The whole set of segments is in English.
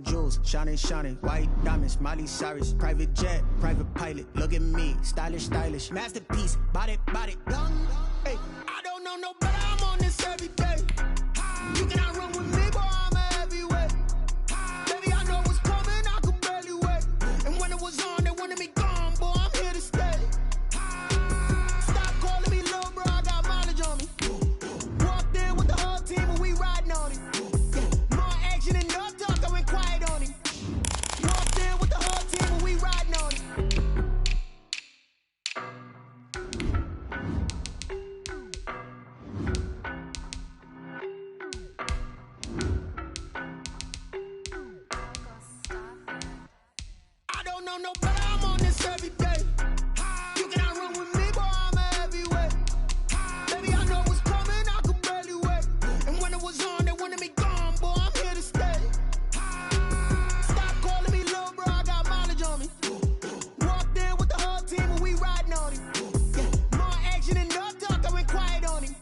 Jewels, shining, shining, white diamonds, Miley Cyrus, private jet, private pilot, look at me, stylish, stylish, masterpiece, body, young, hey, I don't know no better, I'm on this every day, you cannot run with me, boy, I'm a heavyweight, baby, I know what's coming, I could barely wait, and when it was on, they wanted me gone, boy, I'm here to stay, stop calling me little bro, I got mileage on me, walked in with the whole team and we riding on it. No better, I'm on this every day. You cannot run with me, boy, I'm a heavyweight. Baby, I know what's coming, I could barely wait. And when it was on, they wanted me gone, boy, I'm here to stay. Stop calling me little bro, I got mileage on me. Walked in with the whole team and we riding on it. Yeah, more action and no talk, I went quiet on him.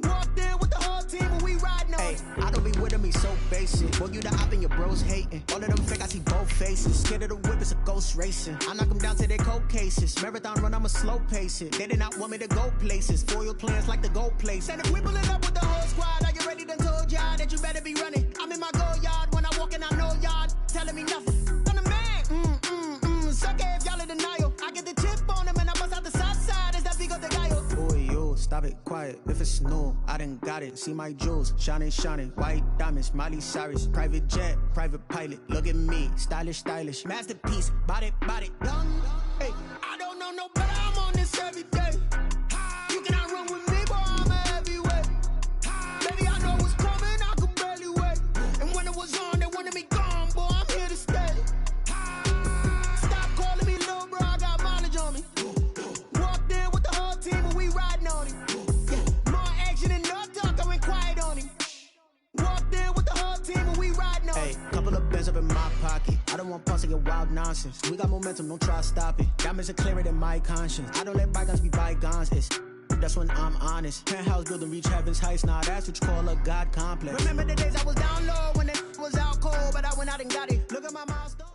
Walked in with the whole team and we riding on it. I don't be with me so basic. Boy, you the op and your bros hating. All of them fake, I see both faces. Scared of the whip, it's a ghost racing. I knock them down to their cold cases. Marathon run, I'ma slow pace it. They did not want me to go places. Foil plans like the gold place. And if we pulling up with the whole squad, are you ready? Done told y'all that you better be running. I'm in my go yard. When I walk in, I know y'all telling me nothing. I'm the man. Suck it if y'all in denial. I get the chip on them and I bust out the south side. Is that Vigo de Gallo? Boy, yo, stop it, quiet. If it's new, I done got it. See my jewels, shining, shining. White diamonds, Miley Cyrus. Private jet, private pilot. Look at me, stylish, stylish. Masterpiece, body, young. Hey, I don't know no better, I'm on this every day. You cannot run with me, boy, I'm a heavyweight. Baby, I know what's coming, I could barely wait. And when it was on, they wanted me gone, boy, I'm here to stay. Stop calling me little bro, I got mileage on me. Walked in with the whole team and we riding on it. Yeah, more action and no talk, I went quiet on him. Walked in with the whole team and we riding on it. Couple of bands up in my pocket. I don't want pause to get wild nonsense. We got momentum, don't try to stop it. Diamonds are clearer than my conscience. I don't let bygones be bygones. That's when I'm honest. Penthouse building reach heaven's heights. Now that's what you call a God complex. Remember the days I was down low when it was out cold, but I went out and got it. Look at my milestone.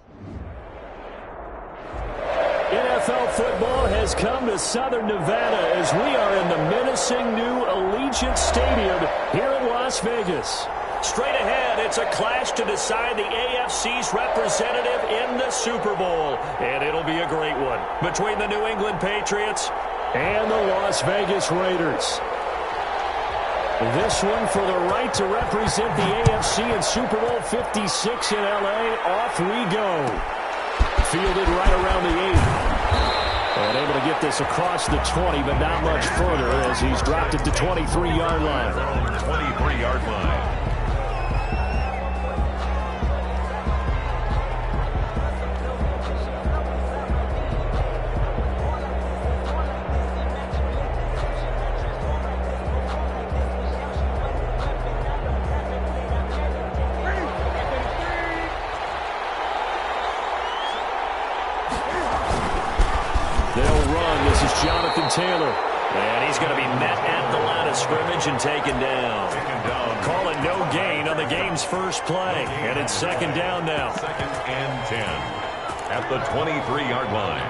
NFL football has come to Southern Nevada as we are in the menacing new Allegiant Stadium here in Las Vegas. Straight ahead, it's a clash to decide the AFC's representative in the Super Bowl. And it'll be a great one between the New England Patriots and the Las Vegas Raiders. This one for the right to represent the AFC in Super Bowl 56 in LA. Off we go. Fielded right around the 8. And able to get this across the 20, but not much further as he's dropped it to 23-yard line. 23-yard line. Taylor, and he's going to be met at the line of scrimmage and taken down. Call it no gain on the game's first play, and it's second down now. Second and 10 at the 23-yard line.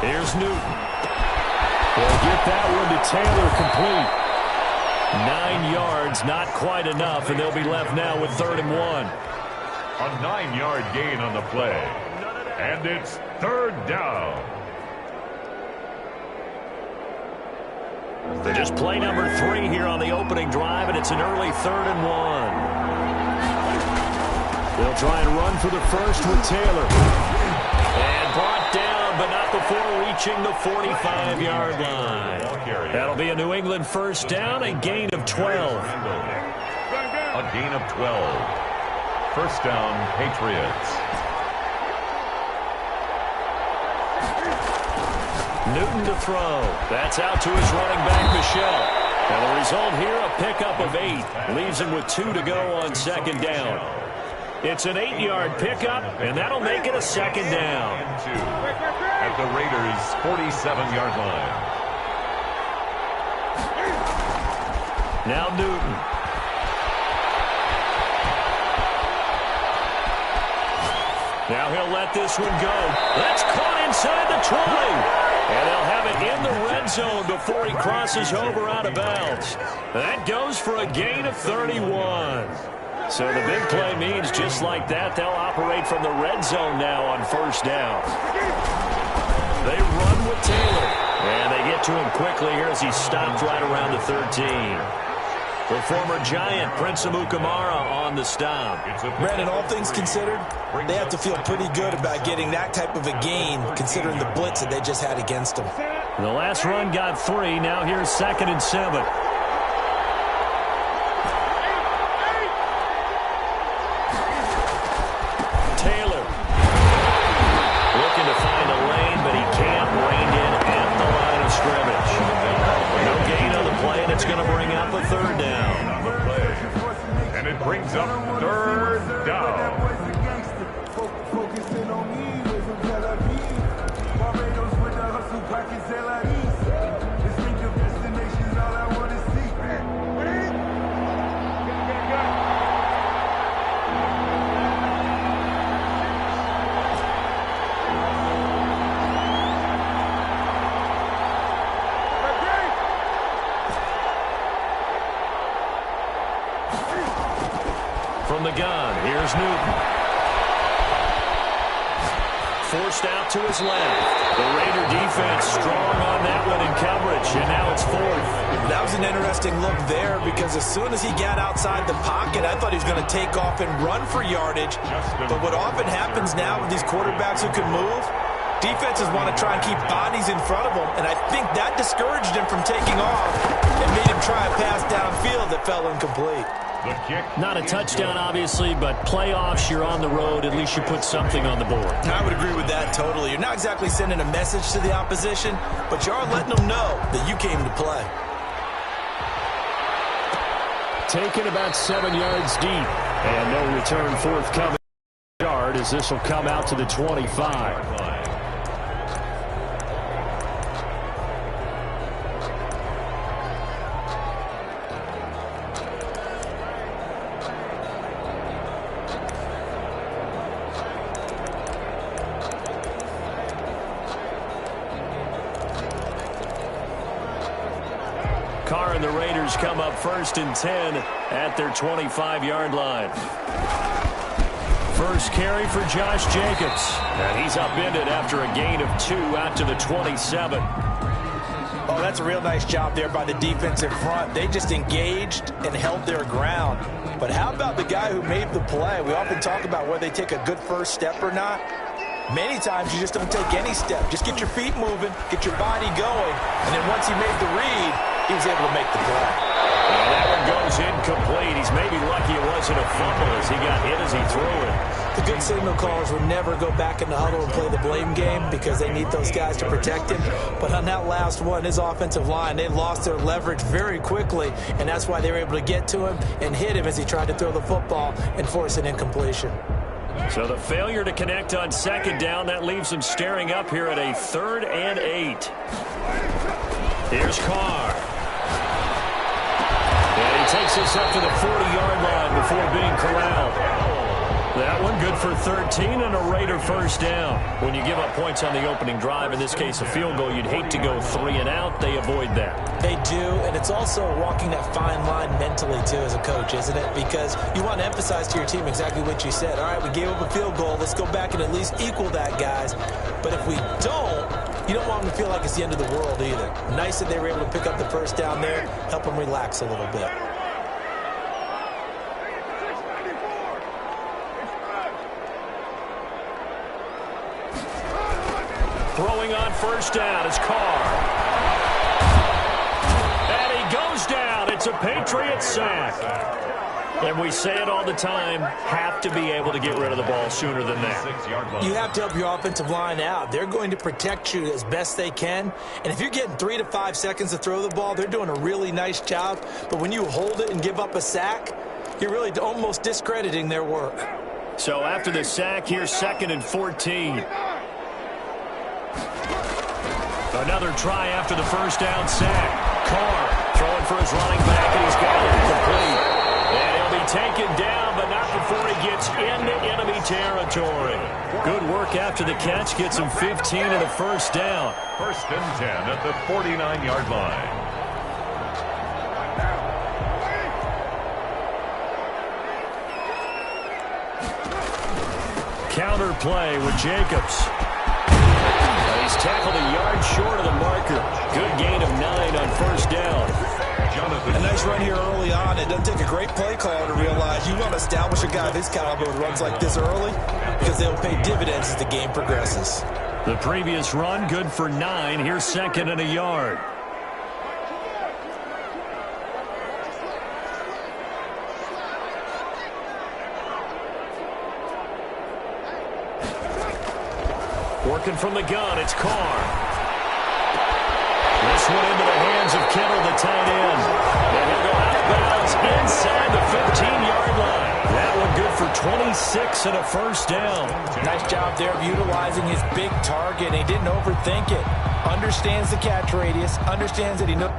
Here's Newton. They'll get that one to Taylor complete. 9 yards, not quite enough, and they'll be left now with 3rd and 1. A 9-yard gain on the play. And it's 3rd down. Just play number 3 here on the opening drive, and it's an early 3rd and 1. They'll try and run for the first with Taylor. And brought down, but not before reaching the 45-yard line. That'll be a New England first down, a gain of 12. A gain of 12. First down, Patriots. Newton to throw. That's out to his running back, Michelle. And the result here, a pickup of 8. Leaves him with 2 to go on second down. It's an 8-yard pickup, and that'll make it a second down. At the Raiders' 47-yard line. Now Newton. Now he'll let this one go. That's caught inside the 20. And they'll have it in the red zone before he crosses over out of bounds. That goes for a gain of 31. So the big play means just like that, they'll operate from the red zone now on first down. They run with Taylor. And they get to him quickly here as he stopped right around the 13. The former Giant, Prince Amukamara, on the stop. Brandon, all things considered, they have to feel pretty good about getting that type of a gain, considering the blitz that they just had against them. The last run got 3. Now here's 2nd and 7. Taylor. Looking to find a lane, but he can't. Reined in at the line of scrimmage. No gain on the play, and it's going to bring up a 3rd down. And it brings up 3rd down. From the gun, here's Newton. Forced out to his left. The Raider defense strong on that one in coverage, and now it's 4th. That was an interesting look there because as soon as he got outside the pocket, I thought he was going to take off and run for yardage. But what often happens now with these quarterbacks who can move, defenses want to try and keep bodies in front of them, and I think that discouraged him from taking off and made him try a pass downfield that fell incomplete. Not a touchdown, obviously, but playoffs, you're on the road. At least you put something on the board. I would agree with that totally. You're not exactly sending a message to the opposition, but you are letting them know that you came to play. Taken about 7 yards deep, and no return forthcoming yard as this will come out to the 25. Carr and the Raiders come up 1st and 10 at their 25-yard line. First carry for Josh Jacobs. And he's upended after a gain of 2 out to the 27. Oh, that's a real nice job there by the defense in front. They just engaged and held their ground. But how about the guy who made the play? We often talk about whether they take a good first step or not. Many times you just don't take any step. Just get your feet moving, get your body going, and then once he made the read, he was able to make the play. And that one goes incomplete. He's maybe lucky it wasn't a fumble as he got hit as he threw it. The good signal callers would never go back in the huddle and play the blame game because they need those guys to protect him. But on that last one, his offensive line, they lost their leverage very quickly, and that's why they were able to get to him and hit him as he tried to throw the football and force an incompletion. So the failure to connect on second down, that leaves him staring up here at a 3rd and 8. Here's Carr. And he takes us up to the 40-yard line before being corralled. That one good for 13 and a Raider first down. When you give up points on the opening drive, in this case a field goal, you'd hate to go 3 and out. They avoid that. They do, and it's also walking that fine line mentally, too, as a coach, isn't it? Because you want to emphasize to your team exactly what you said. All right, we gave up a field goal. Let's go back and at least equal that, guys. But if we don't, you don't want them to feel like it's the end of the world either. Nice that they were able to pick up the first down there, help them relax a little bit. Throwing on first down is Carr. And he goes down. It's a Patriot sack. And we say it all the time, have to be able to get rid of the ball sooner than that. You have to help your offensive line out. They're going to protect you as best they can. And if you're getting 3 to 5 seconds to throw the ball, they're doing a really nice job. But when you hold it and give up a sack, you're really almost discrediting their work. So after the sack, here's 2nd and 14. Another try after the first down sack. Carr throwing for his running back, and he's got it complete. And he'll be taken down, but not before he gets into enemy territory. Good work after the catch. Gets him 15 and a first down. 1st and 10 at the 49-yard line. Counter play with Jacobs. He's tackled a yard short of the marker. Good gain of 9 on first down. A nice run here early on. It doesn't take a great play caller to realize you want to establish a guy of his caliber who runs like this early because they'll pay dividends as the game progresses. The previous run, good for 9. Here's 2nd and a yard. Working from the gun, it's Carr. This one into the hands of Kittle, the tight end. And he'll go out of bounds inside the 15-yard line. That one good for 26 and a first down. Nice job there of utilizing his big target. He didn't overthink it. Understands the catch radius. Understands that he knows.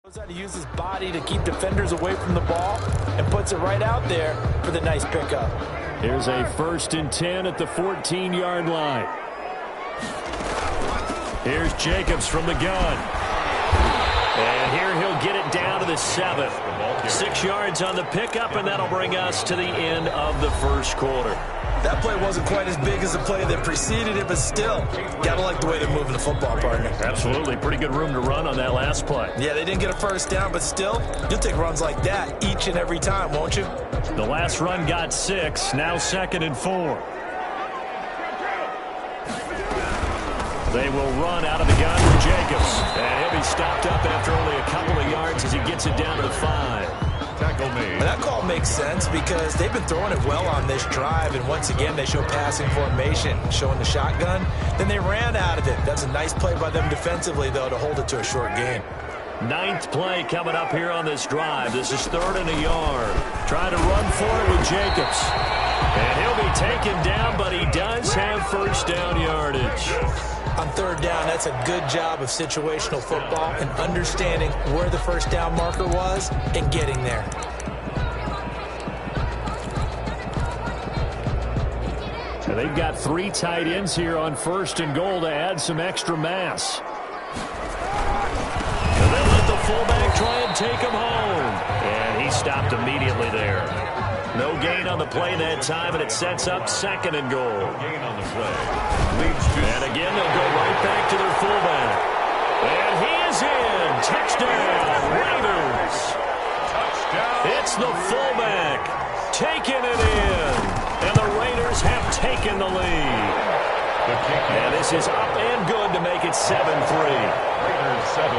Knows how to use his body to keep defenders away from the ball and puts it right out there for the nice pickup. Here's a 1st and 10 at the 14-yard line. Here's Jacobs from the gun. And here he'll get it down to the 7. 6 yards on the pickup, and that'll bring us to the end of the first quarter. That play wasn't quite as big as the play that preceded it, but still, gotta like the way they're moving the football, partner. Absolutely. Pretty good room to run on that last play. Yeah, they didn't get a first down, but still, you'll take runs like that each and every time, won't you? The last run got 6. Now 2nd and 4. They will run out of the gun for Jacobs. And he'll be stopped up after only a couple of yards as he gets it down to the 5. Tackle made. That call makes sense because they've been throwing it well on this drive, and once again they show passing formation, showing the shotgun. Then they ran out of it. That's a nice play by them defensively, though, to hold it to a short gain. 9th play coming up here on this drive. This is 3rd and a yard. Trying to run for it with Jacobs. And he'll be taken down, but he does have first down yardage. On 3rd down, that's a good job of situational football and understanding where the first down marker was and getting there. And they've got 3 tight ends here on 1st and goal to add some extra mass. And then let the fullback try and take him home. And he stopped immediately there. No gain on the play that time, and it sets up 2nd and goal. Gain on the play. Leads to... And again, they'll go right back to their fullback. And he is in. Touchdown, Raiders. Touchdown. It's the fullback taking it in. And the Raiders have taken the lead. And this is up and good to make it 7-3. Raiders 7,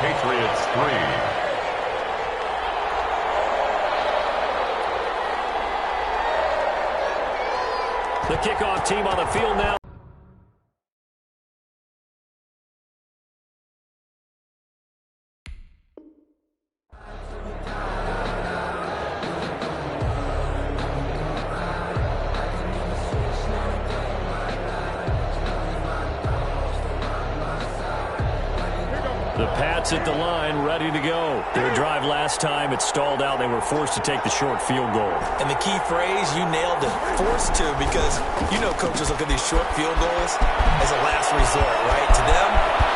Patriots 3. The kickoff team on the field now. The Pats at the line, ready to go. Their drive last time, it stalled out. They were forced to take the short field goal. And the key phrase, you nailed it, forced to, because you know coaches look at these short field goals as a last resort, right? To them,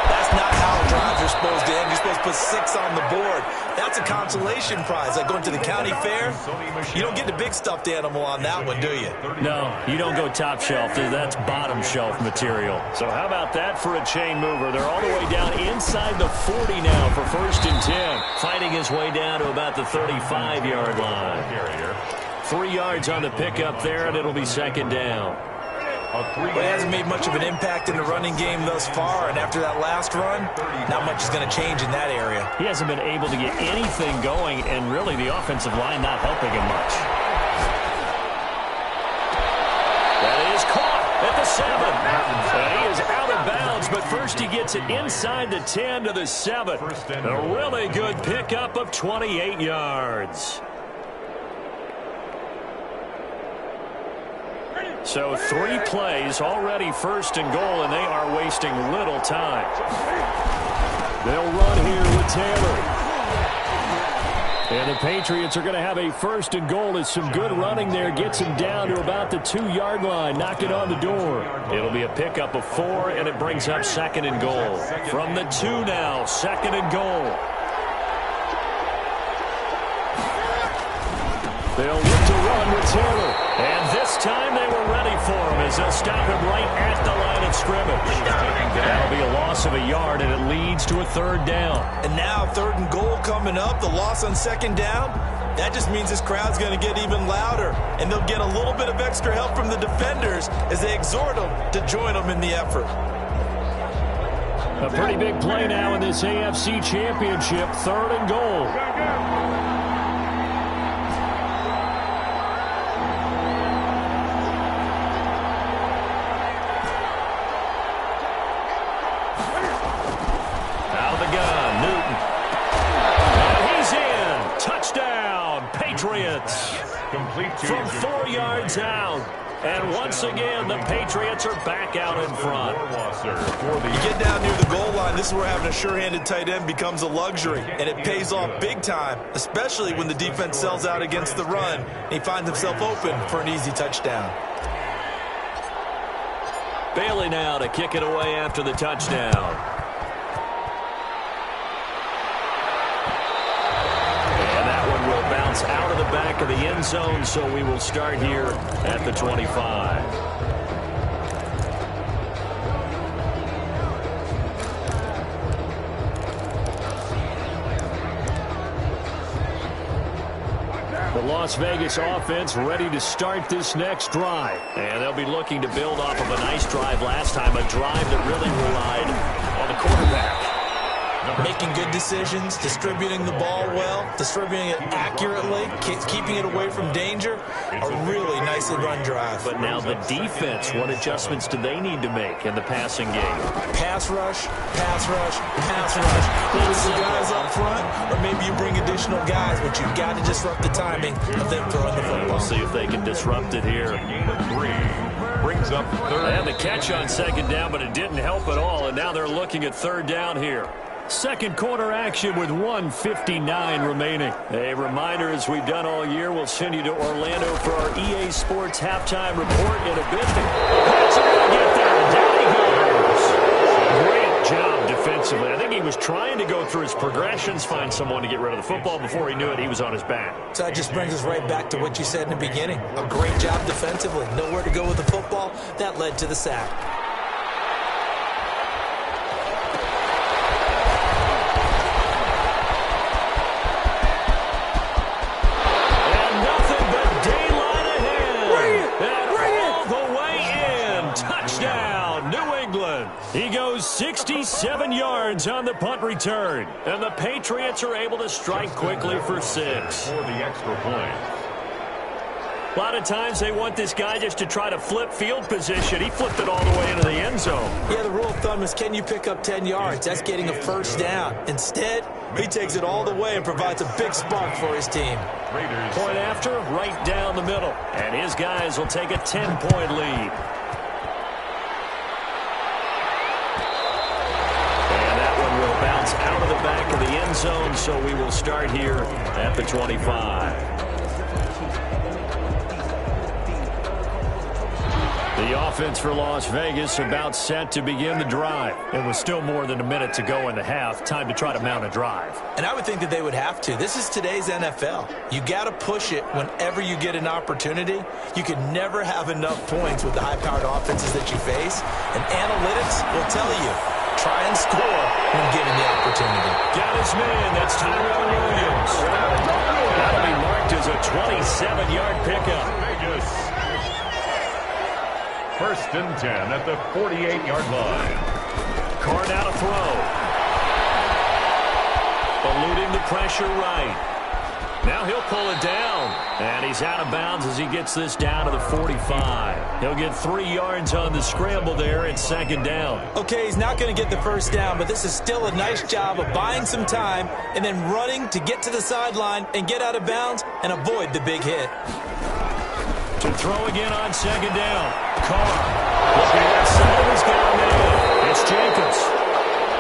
that's not how drives are supposed to end. You're supposed to put 6 on the board. That's a consolation prize. Like going to the county fair, you don't get the big stuffed animal on that one, do you? No, you don't go top shelf. That's bottom shelf material. So how about that for a chain mover? They're all the way down inside the 40 now for 1st and 10. Fighting his way down to about the 35-yard line. 3 yards on the pickup there, and it'll be 2nd down. Well, he hasn't made much of an impact in the running game thus far, and after that last run, not much is going to change in that area. He hasn't been able to get anything going, and really the offensive line not helping him much. That is caught at the 7. And he is out of bounds, but first he gets it inside the 10 to the 7. A really good pickup of 28 yards. So 3 plays, already 1st and goal, and they are wasting little time. They'll run here with Taylor. And the Patriots are going to have a 1st and goal as some good running there gets him down to about the 2-yard line. Knock it on the door. It'll be a pickup of 4, and it brings up 2nd and goal. From the 2 now, 2nd and goal. They'll look to run with Taylor. And this time they were ready for him as they'll stop him right at the line of scrimmage. That'll be a loss of a yard, and it leads to a 3rd down. And now 3rd and goal coming up, the loss on 2nd down. That just means this crowd's going to get even louder, and they'll get a little bit of extra help from the defenders as they exhort them to join them in the effort. A pretty big play now in this AFC Championship, 3rd and goal. From 4 yards out. And once again, the Patriots are back out in front. You get down near the goal line, this is where having a sure-handed tight end becomes a luxury. And it pays off big time, especially when the defense sells out against the run. And he finds himself open for an easy touchdown. Bailey now to kick it away after the touchdown. Out of the back of the end zone, so we will start here at the 25. The Las Vegas offense ready to start this next drive. And they'll be looking to build off of a nice drive last time, a drive that really relied on the quarterback. Making good decisions, distributing the ball well, distributing it accurately, keeping it away from danger. A really nicely run drive. But now the defense, what adjustments do they need to make in the passing game? Pass rush, pass rush, pass rush. Whether it's the guys up front or maybe you bring additional guys, but you've got to disrupt the timing of them throwing the football. We'll see if they can disrupt it here. Brings up 3rd. They had the catch on 2nd down, but it didn't help at all, and now they're looking at 3rd down here. 2nd quarter action with 1:59 remaining. A reminder, as we've done all year, we'll send you to Orlando for our EA Sports halftime report in a bit. That's going to get there. Down he goes. Great job defensively. I think he was trying to go through his progressions, find someone to get rid of the football. Before he knew it, he was on his back. So that just brings us right back to what you said in the beginning. A great job defensively. Nowhere to go with the football. That led to the sack. He goes 67 yards on the punt return. And the Patriots are able to strike quickly for 6. For the extra point. A lot of times they want this guy just to try to flip field position. He flipped it all the way into the end zone. Yeah, the rule of thumb is, can you pick up 10 yards? That's getting a 1st down. Instead, he takes it all the way and provides a big spark for his team. Point after, right down the middle. And his guys will take a 10-point lead. It's out of the back of the end zone, so we will start here at the 25. The offense for Las Vegas about set to begin the drive. It was still more than a minute to go in the half. Time to try to mount a drive. And I would think that they would have to. This is today's NFL. You got to push it whenever you get an opportunity. You can never have enough points with the high-powered offenses that you face. And analytics will tell you, try and score when given the opportunity. Got his man. That's Tyrell Williams. That'll be marked as a 27-yard pickup. Vegas. First and 10 at the 48-yard line. Carr now to throw. Eluding the pressure right. Now he'll pull it down. And he's out of bounds as he gets this down to the 45. He'll get 3 yards on the scramble there at second down. Okay, he's not going to get the first down, but this is still a nice job of buying some time and then running to get to the sideline and get out of bounds and avoid the big hit. To throw again on second down. Carr looking outside of his guy man. It's Jacobs.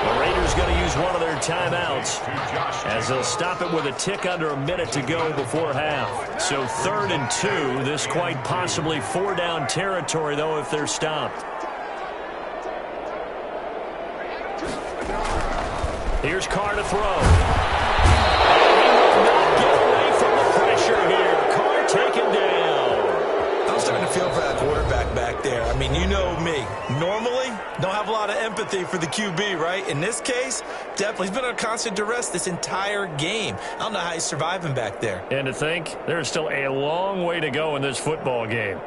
The Raiders going to use one of their timeouts as they'll stop it with a tick under a minute to go before half. So 3rd and 2. This quite possibly 4-down territory, though, if they're stopped. Here's Carr to throw. And he will not get away from the pressure here. Carr taken down. I'm starting to feel for that quarterback back there. I mean, you know me. Normally, don't have a lot of empathy for the QB, right? In this case, definitely. He's been under constant duress this entire game. I don't know how he's surviving back there. And to think, there's still a long way to go in this football game.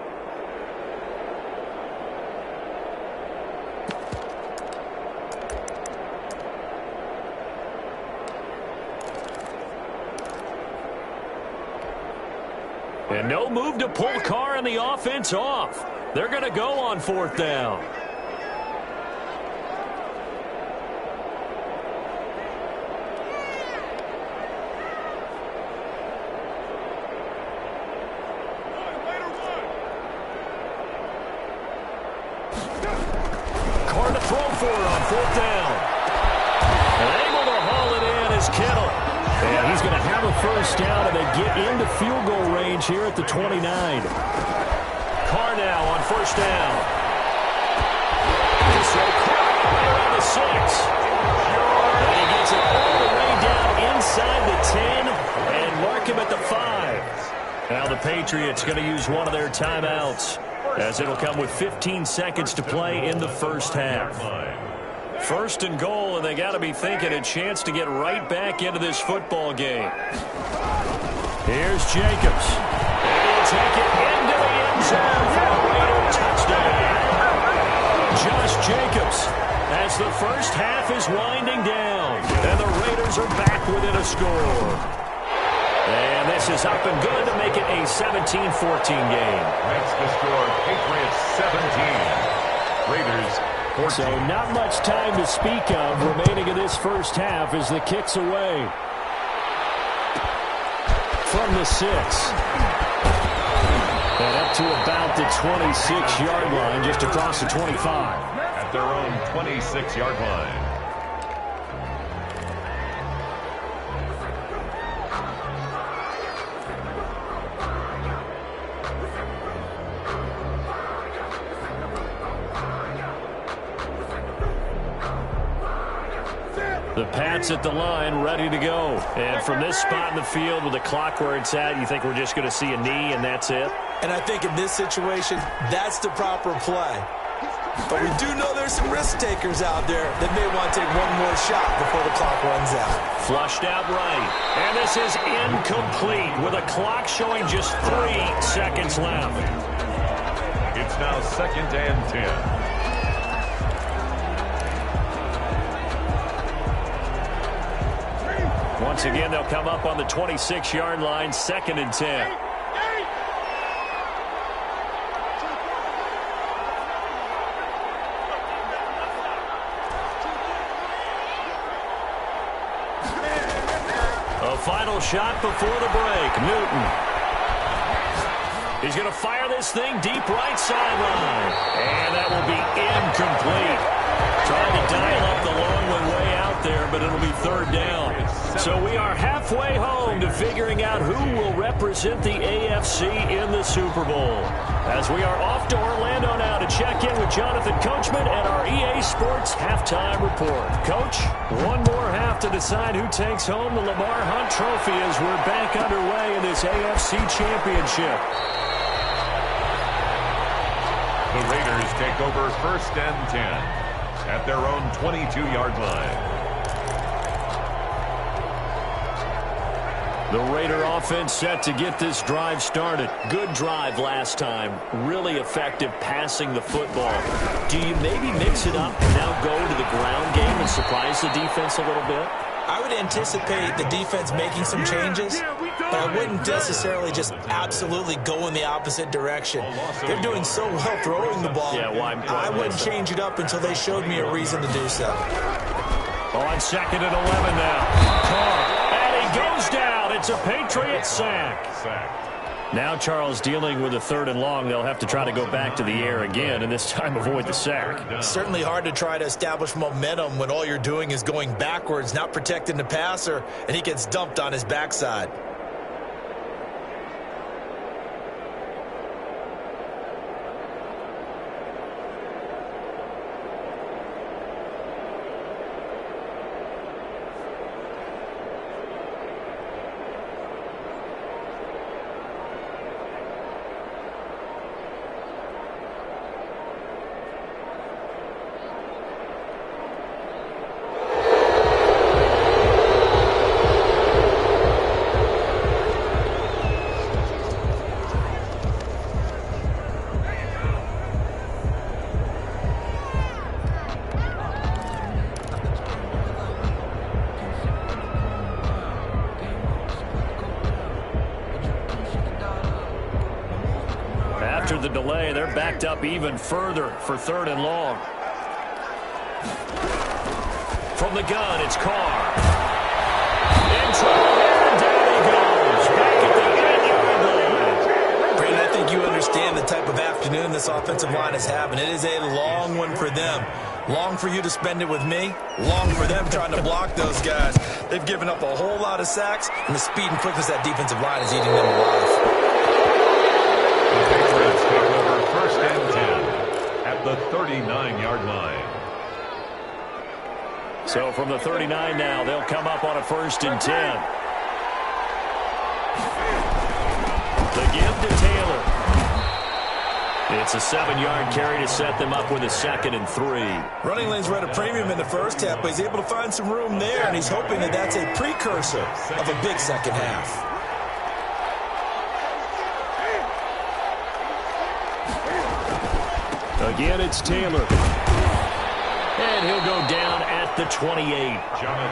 And no move to pull Carr and the offense off. They're going to go on 4th down. Carr to throw for it on 4th down. And able to haul it in is Kittle. And he's going to have a first down, and they get into field goal range here at the 29. Carr now on 1st down. This will caught right around the 6. And he gets it all the way down inside the 10 and mark him at the 5. Now the Patriots going to use one of their timeouts as it'll come with 15 seconds to play in the first half. 1st and goal, and they got to be thinking a chance to get right back into this football game. Here's Jacobs. And he'll take it into the end zone for a Raider touchdown. Josh Jacobs as the first half is winding down. And the Raiders are back within a score. And this is up and good to make it a 17-14 game. That's the score. Patriots 17. Raiders 14. So not much time to speak of remaining in this first half as the kick's away. From the 6. And up to about the 26-yard line, just across the 25. At their own 26-yard line. The Pats at the line, ready to go. And from this spot in the field with the clock where it's at, you think we're just going to see a knee and that's it? And I think in this situation, that's the proper play. But we do know there's some risk takers out there that may want to take one more shot before the clock runs out. Flushed out right. And this is incomplete with a clock showing just 3 seconds left. It's now 2nd and 10. Once again, they'll come up on the 26-yard line, 2nd and 10. A final shot before the break. Newton. He's going to fire this thing deep right sideline. And that will be incomplete. Trying to dial up the long one way out there, but it'll be third down. So we are halfway home to figuring out who will represent the AFC in the Super Bowl. As we are off to Orlando now to check in with Jonathan Coachman and our EA Sports Halftime Report. Coach, one more half to decide who takes home the Lamar Hunt Trophy as we're back underway in this AFC Championship. The Raiders take over 1st and 10 at their own 22-yard line. The Raider offense set to get this drive started. Good drive last time. Really effective passing the football. Do you maybe mix it up and now go to the ground game and surprise the defense a little bit? I would anticipate the defense making some changes, but I wouldn't necessarily just absolutely go in the opposite direction. They're doing so well throwing the ball. Yeah, why I wouldn't change it up until they showed me a reason to do so. On 2nd and 11 now. Carr. And he goes down. It's a Patriot sack. Now Charles dealing with a 3rd and long. They'll have to try to go back to the air again and this time avoid the sack. Certainly hard to try to establish momentum when all you're doing is going backwards, not protecting the passer, and he gets dumped on his backside. After the delay, they're backed up even further for 3rd and long. From the gun, it's Carr. In trouble here, and down he goes. Back at the 8-yard line. Brandon, I think you understand the type of afternoon this offensive line is having. It is a long one for them. Long for you to spend it with me. Long for them trying to block those guys. They've given up a whole lot of sacks, and the speed and quickness of that defensive line is eating them alive. The Patriots take over 1st and 10 at the 39-yard line. So from the 39 now, they'll come up on a 1st and 10. The give to Taylor. It's a 7-yard carry to set them up with a 2nd and 3. Running lanes were at a premium in the first half, but he's able to find some room there, and he's hoping that that's a precursor of a big second half. Again, it's Taylor. And he'll go down at the 28.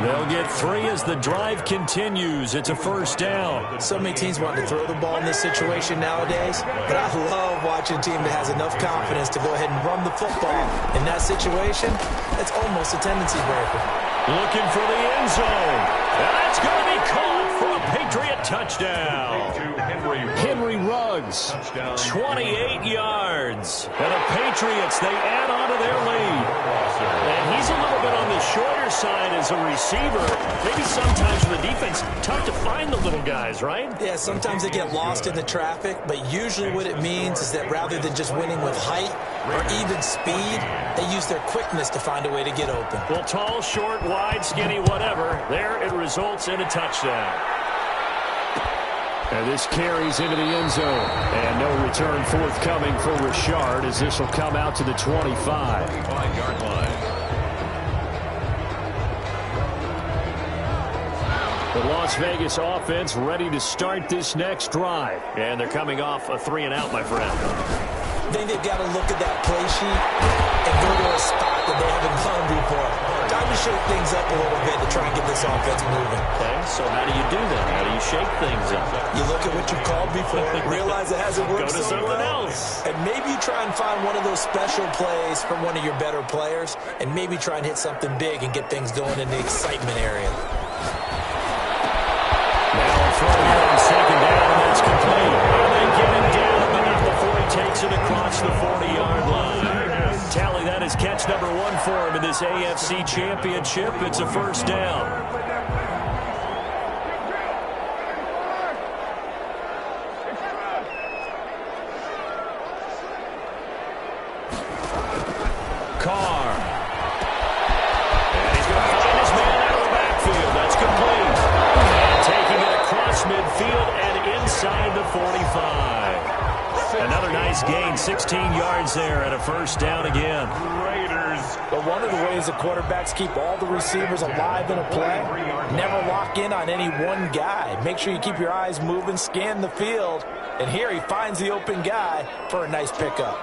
They'll get 3 as the drive continues. It's a 1st down. So many teams want to throw the ball in this situation nowadays, but I love watching a team that has enough confidence to go ahead and run the football. In that situation, it's almost a tendency breaker. Looking for the end zone. And that's going to be caught for a Patriot touchdown. Henry Ruggs, 28 yards. And the Patriots, they add on to their lead. And he's a little bit on the shorter side as a receiver. Maybe sometimes for the defense, tough to find the little guys, right? Yeah, sometimes they get lost in the traffic, but usually what it means is that rather than just winning with height or even speed, they use their quickness to find a way to get open. Well, tall, short, wide, skinny, whatever. There it results in a touchdown. And this carries into the end zone. And no return forthcoming for Richard as this will come out to the 25-yard line. The Las Vegas offense ready to start this next drive. And they're coming off a 3-and-out, my friend. I think they've got to look at that play sheet and go to a spot that they haven't gone before. Time to shake things up a little bit to try and get this offense moving. Okay, so how do you do that? How do you shake things up? You look at what you've called before, realize it hasn't worked Go to so something well, else. and maybe you try and find one of those special plays from one of your better players, and maybe try and hit something big and get things going in the excitement area. Now a throw here on 2nd down, and that's complete. And they get him down, but not before he takes it across the 40-yard line. Tally that is catch number 1 for him in this AFC Championship. It's a first down. Carr. And he's going to find his man out of the backfield. That's complete. And taking it across midfield and inside the 45. Another nice gain, 16 yards there and a first down again. Raiders. But one of the ways the quarterbacks keep all the receivers alive in a play, never lock in on any one guy. Make sure you keep your eyes moving, scan the field, and here he finds the open guy for a nice pickup.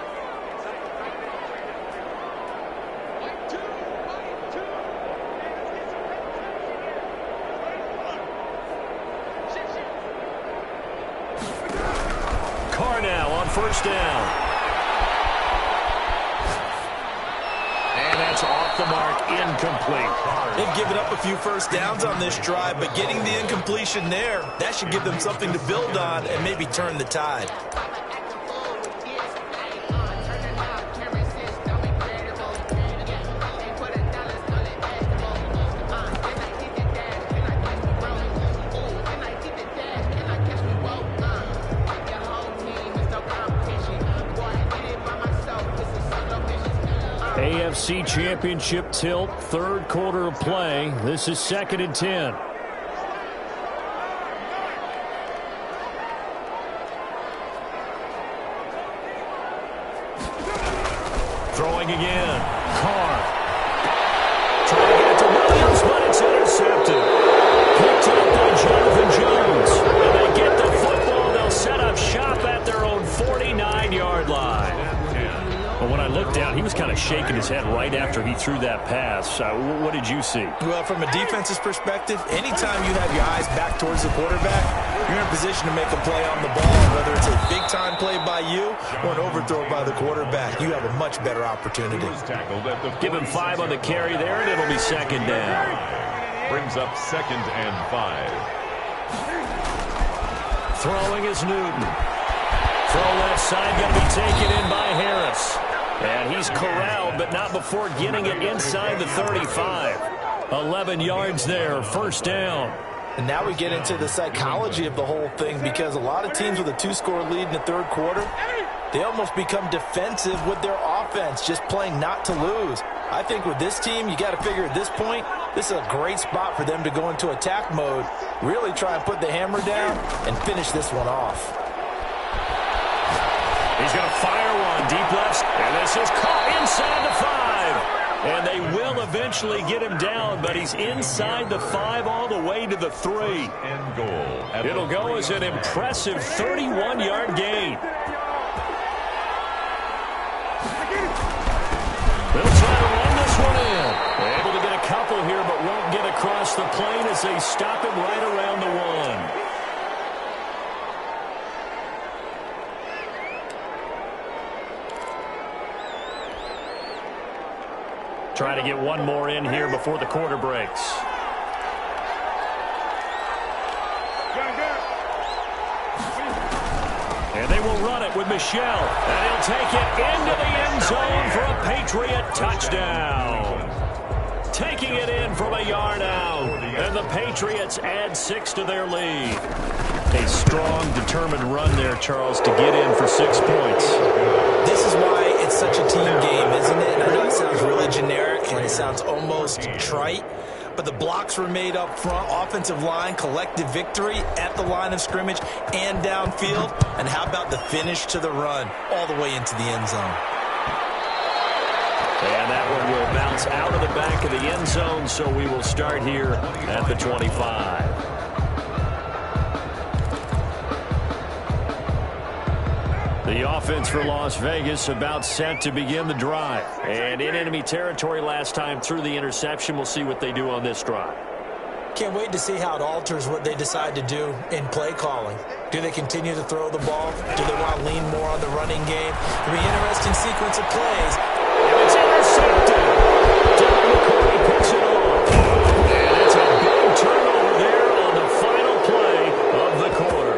First down. And that's off the mark, incomplete. They've given up a few first downs on this drive, but getting the incompletion there, that should give them something to build on and maybe turn the tide. AFC Championship tilt, third quarter of play. This is 2nd and 10. Throwing again. Carr. Trying to get it to Williams, but it's intercepted. Picked up by Jonathan Jones. And they get the football. They'll set up shop at their own 49-yard line. But when I looked down, he was kind of shaking his head right after he threw that pass. What did you see? Well, from a defense's perspective, anytime you have your eyes back towards the quarterback, you're in a position to make a play on the ball. Whether it's a big-time play by you or an overthrow by the quarterback, you have a much better opportunity. Give him 5 on the carry there, and it'll be 2nd down. Brings up 2nd and 5. Throwing is Newton. Throw left side, going to be taken in by Harris. And he's corralled, but not before getting it inside the 35. 11 yards there, first down. And now we get into the psychology of the whole thing, because a lot of teams with a 2-score lead in the third quarter, they almost become defensive with their offense, just playing not to lose. I think with this team, you got to figure at this point, this is a great spot for them to go into attack mode, really try and put the hammer down and finish this one off. He's going to fire one deep left, and this is caught inside the 5. And they will eventually get him down, but he's inside the 5 all the way to the 3. And goal. It'll go as an impressive 31-yard gain. They'll try to run this one in. Able to get a couple here, but won't get across the plane as they stop him right around the 1. Trying to get one more in here before the quarter breaks. And they will run it with Michel. And he'll take it into the end zone for a Patriot touchdown. Taking it in from a yard out. And the Patriots add 6 to their lead. A strong, determined run there, Charles, to get in for 6 points. This is why it's such a team game, isn't it? And I know it sounds really generic and it sounds almost trite, but the blocks were made up front, offensive line, collective victory at the line of scrimmage and downfield. And how about the finish to the run all the way into the end zone? And that one will bounce out of the back of the end zone, so we will start here at the 25. The offense for Las Vegas about set to begin the drive. And in enemy territory last time through the interception. We'll see what they do on this drive. Can't wait to see how it alters what they decide to do in play calling. Do they continue to throw the ball? Do they want to lean more on the running game? It'll be an interesting sequence of plays. And it's intercepted. Devin McCourty picks it off. And it's a big turnover there on the final play of the quarter.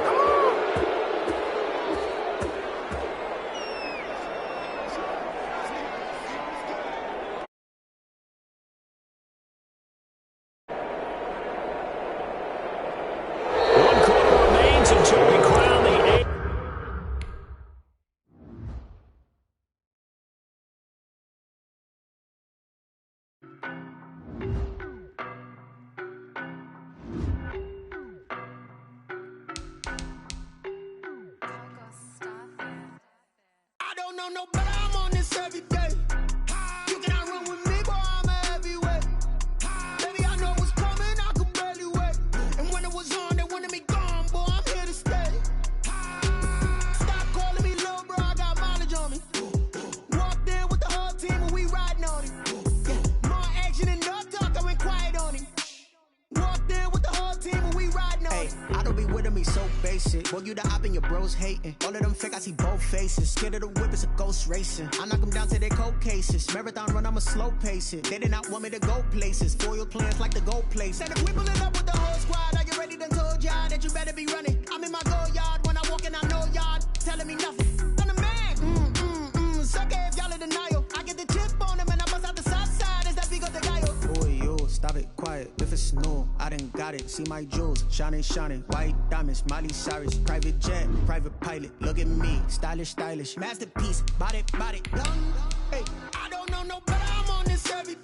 be so basic. Boy, you the op and your bros hating. All of them fake, I see both faces. Scared of the whip, it's a ghost racing. I knock them down to their cold cases. Marathon run, I'ma slow pace it. They did not want me to go places. Foil plans like the gold place. And if we pulling up with the whole squad, are you ready? Done told y'all that you better be running. I'm in my go yard. When I walk in, I know y'all telling me nothing. I'm the man. Sucker if y'all in denial. I get the chip on them and I bust out the south side. Is that big of the guy? Boy, yo, stop it, quiet. If it's new, I done got it. See my jewels, shining, shining. White diamonds, Miley Cyrus. Private jet, private pilot. Look at me, stylish, stylish. Masterpiece, body, young. Hey, I don't know no better. I'm on this every